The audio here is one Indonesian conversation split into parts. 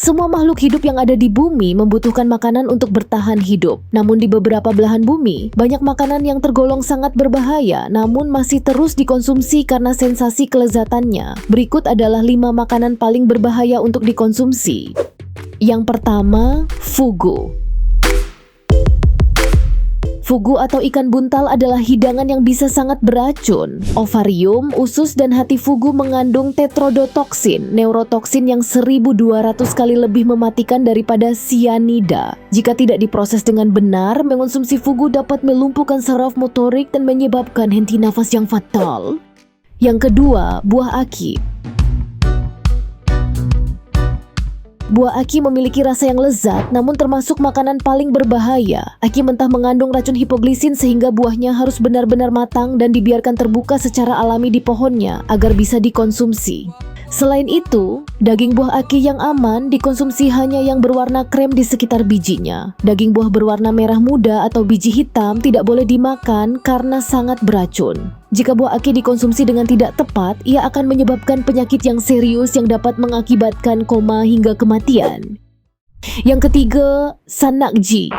Semua makhluk hidup yang ada di bumi membutuhkan makanan untuk bertahan hidup. Namun di beberapa belahan bumi, banyak makanan yang tergolong sangat berbahaya namun masih terus dikonsumsi karena sensasi kelezatannya. Berikut adalah 5 makanan paling berbahaya untuk dikonsumsi. Yang pertama, fugu. Fugu atau ikan buntal adalah hidangan yang bisa sangat beracun. Ovarium, usus, dan hati fugu mengandung tetrodotoksin, neurotoksin yang 1.200 kali lebih mematikan daripada sianida. Jika tidak diproses dengan benar, mengonsumsi fugu dapat melumpuhkan saraf motorik dan menyebabkan henti nafas yang fatal. Yang kedua, buah aki. Buah aki memiliki rasa yang lezat, namun termasuk makanan paling berbahaya. Aki mentah mengandung racun hipoglisin sehingga buahnya harus benar-benar matang dan dibiarkan terbuka secara alami di pohonnya agar bisa dikonsumsi. Selain itu, daging buah aki yang aman dikonsumsi hanya yang berwarna krem di sekitar bijinya. Daging buah berwarna merah muda atau biji hitam tidak boleh dimakan karena sangat beracun. Jika buah aki dikonsumsi dengan tidak tepat, ia akan menyebabkan penyakit yang serius yang dapat mengakibatkan koma hingga kematian. Yang ketiga, sanakji.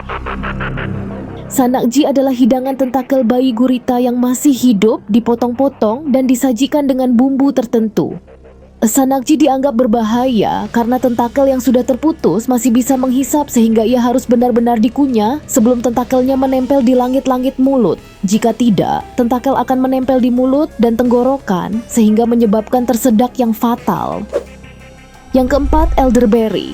Sanakji adalah hidangan tentakel bayi gurita yang masih hidup, dipotong-potong dan disajikan dengan bumbu tertentu. Sanakji dianggap berbahaya karena tentakel yang sudah terputus masih bisa menghisap sehingga ia harus benar-benar dikunyah sebelum tentakelnya menempel di langit-langit mulut. Jika tidak, tentakel akan menempel di mulut dan tenggorokan sehingga menyebabkan tersedak yang fatal. Yang keempat, elderberry.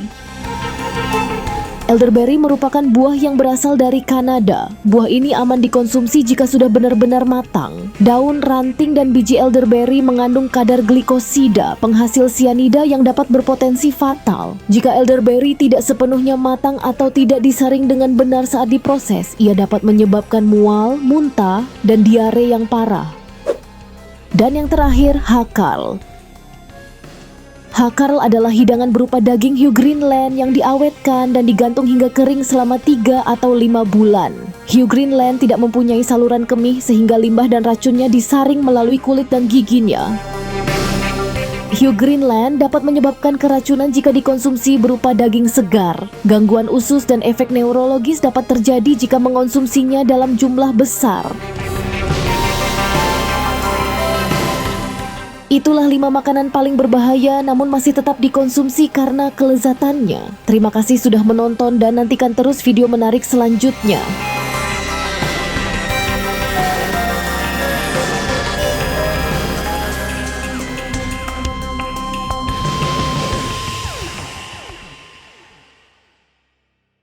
Elderberry merupakan buah yang berasal dari Kanada. Buah ini aman dikonsumsi jika sudah benar-benar matang. Daun, ranting, dan biji elderberry mengandung kadar glikosida, penghasil sianida yang dapat berpotensi fatal. Jika elderberry tidak sepenuhnya matang atau tidak disaring dengan benar saat diproses, ia dapat menyebabkan mual, muntah, dan diare yang parah. Dan yang terakhir, hakal. Hakal adalah hidangan berupa daging hiu Greenland yang diawetkan dan digantung hingga kering selama 3 atau 5 bulan. Hiu Greenland tidak mempunyai saluran kemih sehingga limbah dan racunnya disaring melalui kulit dan giginya. Hiu Greenland dapat menyebabkan keracunan jika dikonsumsi berupa daging segar. Gangguan usus dan efek neurologis dapat terjadi jika mengonsumsinya dalam jumlah besar. Itulah 5 makanan paling berbahaya namun masih tetap dikonsumsi karena kelezatannya. Terima kasih sudah menonton dan nantikan terus video menarik selanjutnya.